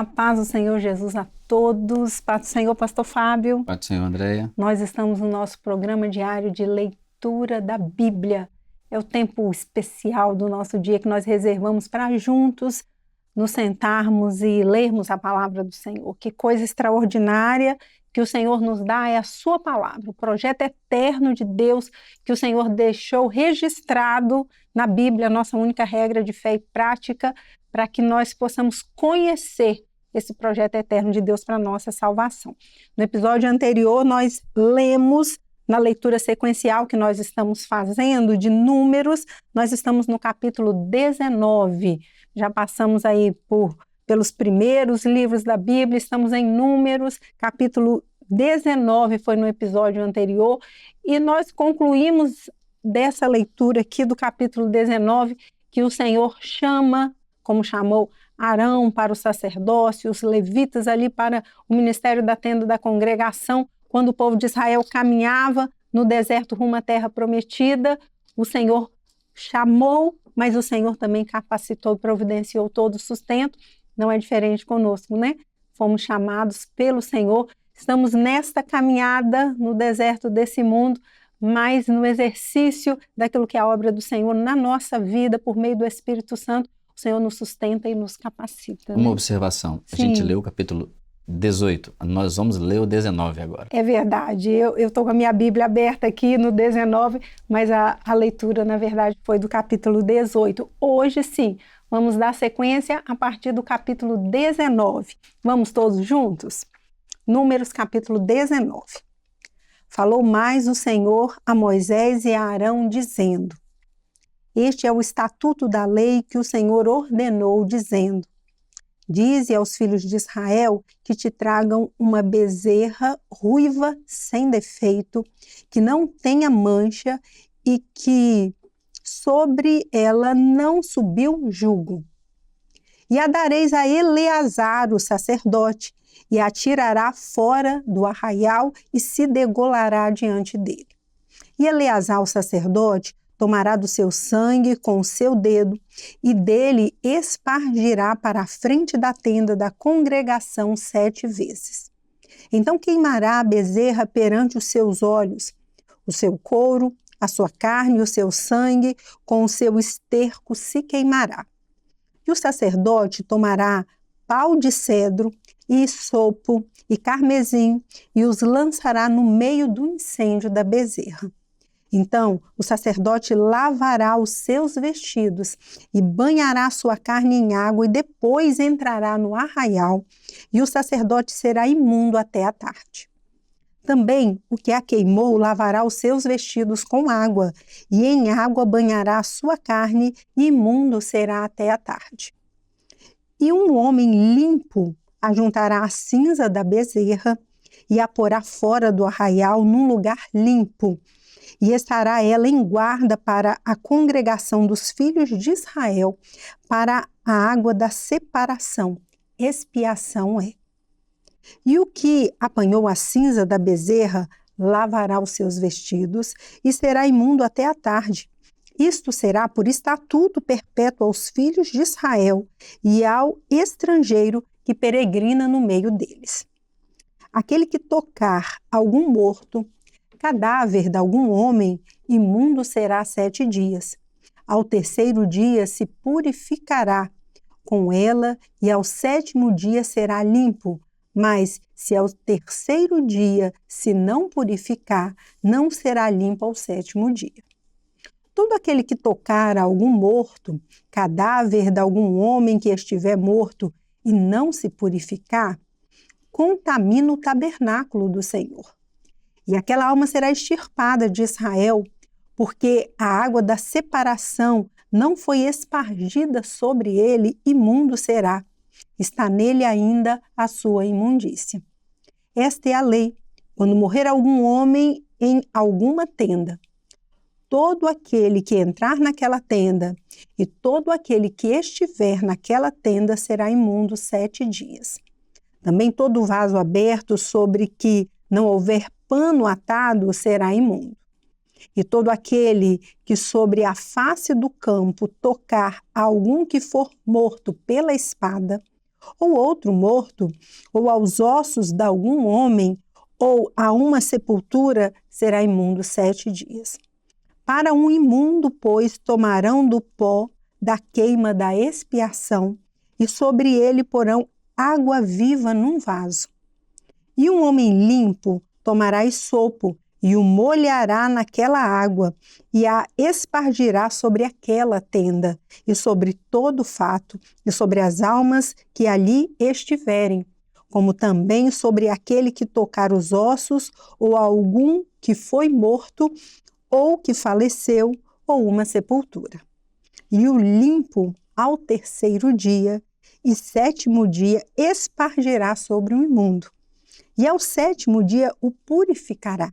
A paz do Senhor Jesus a todos. Paz do Senhor, Pastor Fábio. Paz do Senhor, Andréia. Nós estamos no nosso programa diário de leitura da Bíblia. É o tempo especial do nosso dia que nós reservamos para juntos nos sentarmos e lermos a palavra do Senhor. Que coisa extraordinária que o Senhor nos dá é a sua palavra, o projeto eterno de Deus que o Senhor deixou registrado na Bíblia, a nossa única regra de fé e prática, para que nós possamos conhecer esse projeto eterno de Deus para a nossa salvação. No episódio anterior, nós lemos, na leitura sequencial que nós estamos fazendo de Números, nós estamos no capítulo 19. Já passamos aí pelos primeiros livros da Bíblia, estamos em Números, capítulo 19 foi no episódio anterior, e nós concluímos dessa leitura aqui do capítulo 19, que o Senhor chama, como chamou Arão para o sacerdócio, os levitas ali para o ministério da tenda da congregação, quando o povo de Israel caminhava no deserto rumo à terra prometida, o Senhor chamou, mas o Senhor também capacitou e providenciou todo o sustento. Não é diferente conosco, né? Fomos chamados pelo Senhor, estamos nesta caminhada no deserto desse mundo, mas no exercício daquilo que é a obra do Senhor na nossa vida, por meio do Espírito Santo, o Senhor nos sustenta e nos capacita. Uma né? observação, Sim. A gente leu o capítulo 18, nós vamos ler o 19 agora. É verdade, eu estou com a minha Bíblia aberta aqui no 19, mas a leitura, na verdade, foi do capítulo 18. Hoje, sim, vamos dar sequência a partir do capítulo 19. Vamos todos juntos? Números, capítulo 19. Falou mais o Senhor a Moisés e a Arão, dizendo: Este é o estatuto da lei que o Senhor ordenou, dizendo: Dize aos filhos de Israel que te tragam uma bezerra ruiva sem defeito, que não tenha mancha e que sobre ela não subiu jugo. E a dareis a Eleazar, o sacerdote, e a tirará fora do arraial e se degolará diante dele. E Eleazar, o sacerdote, tomará do seu sangue com o seu dedo e dele espargirá para a frente da tenda da congregação 7 vezes. Então queimará a bezerra perante os seus olhos, o seu couro, a sua carne e o seu sangue com o seu esterco se queimará. E o sacerdote tomará pau de cedro e sopo e carmesim e os lançará no meio do incêndio da bezerra. Então, o sacerdote lavará os seus vestidos e banhará sua carne em água e depois entrará no arraial, e o sacerdote será imundo até a tarde. Também o que a queimou lavará os seus vestidos com água, e em água banhará a sua carne, e imundo será até a tarde. E um homem limpo ajuntará a cinza da bezerra e a porá fora do arraial num lugar limpo, e estará ela em guarda para a congregação dos filhos de Israel, para a água da separação. Expiação é. E o que apanhou a cinza da bezerra, lavará os seus vestidos e será imundo até a tarde. Isto será por estatuto perpétuo aos filhos de Israel e ao estrangeiro que peregrina no meio deles. Aquele que tocar algum morto, cadáver de algum homem, imundo será 7 dias. Ao 3º dia se purificará com ela, e ao 7º dia será limpo. Mas se ao 3º dia se não purificar, não será limpo ao 7º dia. Todo aquele que tocar algum morto, cadáver de algum homem que estiver morto, e não se purificar, contamina o tabernáculo do Senhor. E aquela alma será extirpada de Israel, porque a água da separação não foi espargida sobre ele, imundo será. Está nele ainda a sua imundícia. Esta é a lei. Quando morrer algum homem em alguma tenda, todo aquele que entrar naquela tenda e todo aquele que estiver naquela tenda será imundo 7 dias. Também todo vaso aberto sobre que não houver pano atado será imundo. E todo aquele que sobre a face do campo tocar algum que for morto pela espada, ou outro morto, ou aos ossos de algum homem, ou a uma sepultura, será imundo 7 dias. Para um imundo, pois, tomarão do pó da queima da expiação, e sobre ele porão água viva num vaso. E um homem limpo tomará esopo, e o molhará naquela água, e a espargirá sobre aquela tenda, e sobre todo o fato, e sobre as almas que ali estiverem, como também sobre aquele que tocar os ossos, ou algum que foi morto, ou que faleceu, ou uma sepultura. E o limpo, ao 3º dia, e 7º dia, espargirá sobre o imundo. E ao 7º dia o purificará,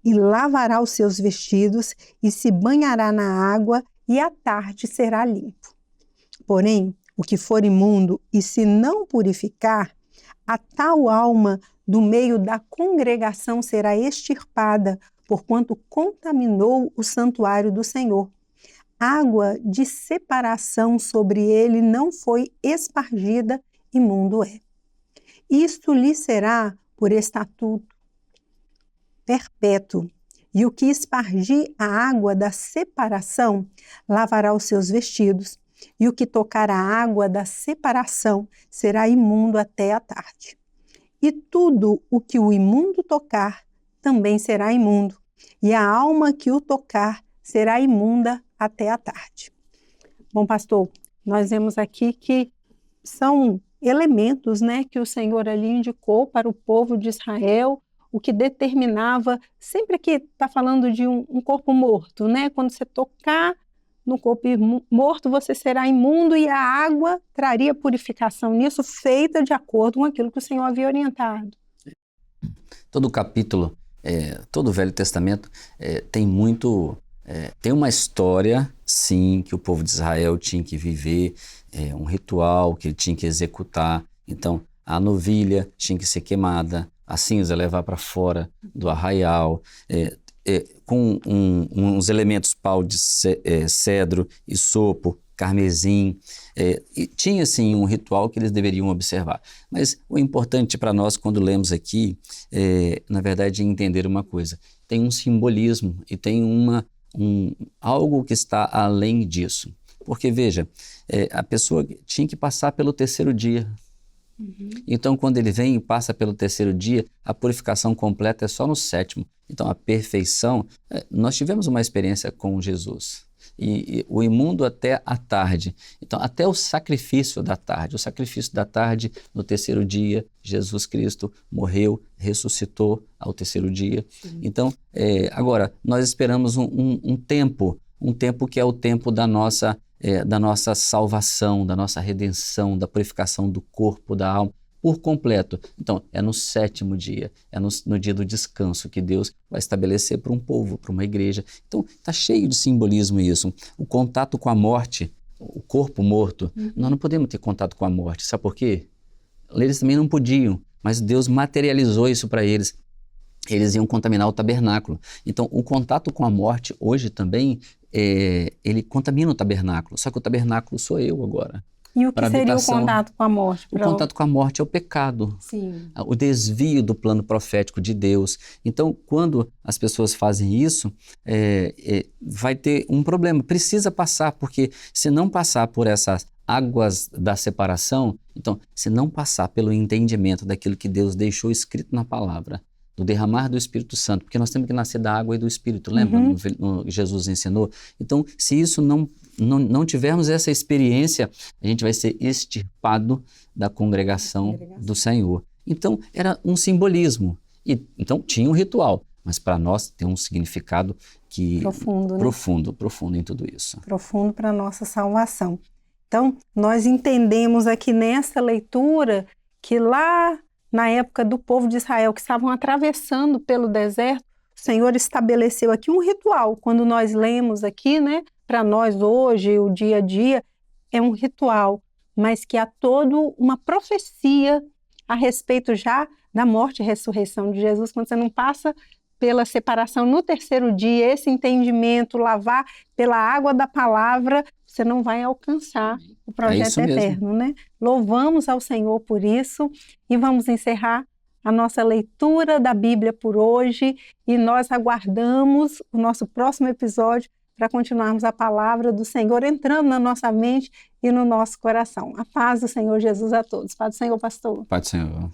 e lavará os seus vestidos, e se banhará na água, e à tarde será limpo. Porém, o que for imundo, e se não purificar, a tal alma do meio da congregação será extirpada, porquanto contaminou o santuário do Senhor. Água de separação sobre ele não foi espargida, imundo é. Isto lhe será por estatuto perpétuo. E o que espargir a água da separação, lavará os seus vestidos, e o que tocar a água da separação será imundo até a tarde. E tudo o que o imundo tocar também será imundo, e a alma que o tocar será imunda até a tarde. Bom, pastor, nós vemos aqui que são elementos, né, que o Senhor ali indicou para o povo de Israel, o que determinava, sempre que está falando de um corpo morto, né, quando você tocar no corpo morto, você será imundo, e a água traria purificação nisso, feita de acordo com aquilo que o Senhor havia orientado. Todo o capítulo, todo o Velho Testamento tem uma história, sim, que o povo de Israel tinha que viver, um ritual que ele tinha que executar. Então, a novilha tinha que ser queimada, a cinza levar para fora do arraial, com uns elementos pau de cedro, isopo, carmesim. E tinha, sim, um ritual que eles deveriam observar. Mas o importante para nós, quando lemos aqui, na verdade, é entender uma coisa. Tem um simbolismo e tem algo que está além disso. Porque, veja, a pessoa tinha que passar pelo 3º dia. Uhum. Então, quando ele vem e passa pelo 3º dia, a purificação completa é só no 7º. Então, a perfeição, nós tivemos uma experiência com Jesus. E o imundo até a tarde. Então, até o sacrifício da tarde. O sacrifício da tarde, no 3º dia, Jesus Cristo morreu, ressuscitou ao 3º dia. Sim. Então, agora, nós esperamos um tempo que é o tempo da nossa salvação, da nossa redenção, da purificação do corpo, da alma, por completo. Então, é no 7º dia, é no dia do descanso que Deus vai estabelecer para um povo, para uma igreja. Então, está cheio de simbolismo isso. O contato com a morte, o corpo morto, nós não podemos ter contato com a morte. Sabe por quê? Eles também não podiam, mas Deus materializou isso para eles. Eles iam contaminar o tabernáculo. Então, o contato com a morte hoje também, ele contamina o tabernáculo. Só que o tabernáculo sou eu agora. E o que seria o contato com a morte? O contato com a morte é o pecado. Sim. O desvio do plano profético de Deus. Então, quando as pessoas fazem isso, vai ter um problema. Precisa passar, porque se não passar por essas águas da separação, então, se não passar pelo entendimento daquilo que Deus deixou escrito na palavra, do derramar do Espírito Santo, porque nós temos que nascer da água e do Espírito, lembra? Jesus ensinou. Então, se isso não tivermos essa experiência, a gente vai ser extirpado da congregação do Senhor. Então, era um simbolismo. Então, tinha um ritual, mas para nós tem um significado profundo em tudo isso. Profundo para a nossa salvação. Então, nós entendemos aqui nessa leitura que lá na época do povo de Israel, que estavam atravessando pelo deserto, o Senhor estabeleceu aqui um ritual. Quando nós lemos aqui, né, para nós hoje, o dia a dia, é um ritual, mas que há toda uma profecia a respeito já da morte e ressurreição de Jesus. Quando você não passa pela separação no terceiro dia, esse entendimento, lavar pela água da palavra, você não vai alcançar o projeto isso mesmo. eterno, né? Louvamos ao Senhor por isso e vamos encerrar a nossa leitura da Bíblia por hoje e nós aguardamos o nosso próximo episódio para continuarmos a palavra do Senhor entrando na nossa mente e no nosso coração. A paz do Senhor Jesus a todos. Paz do Senhor, pastor. Paz do Senhor.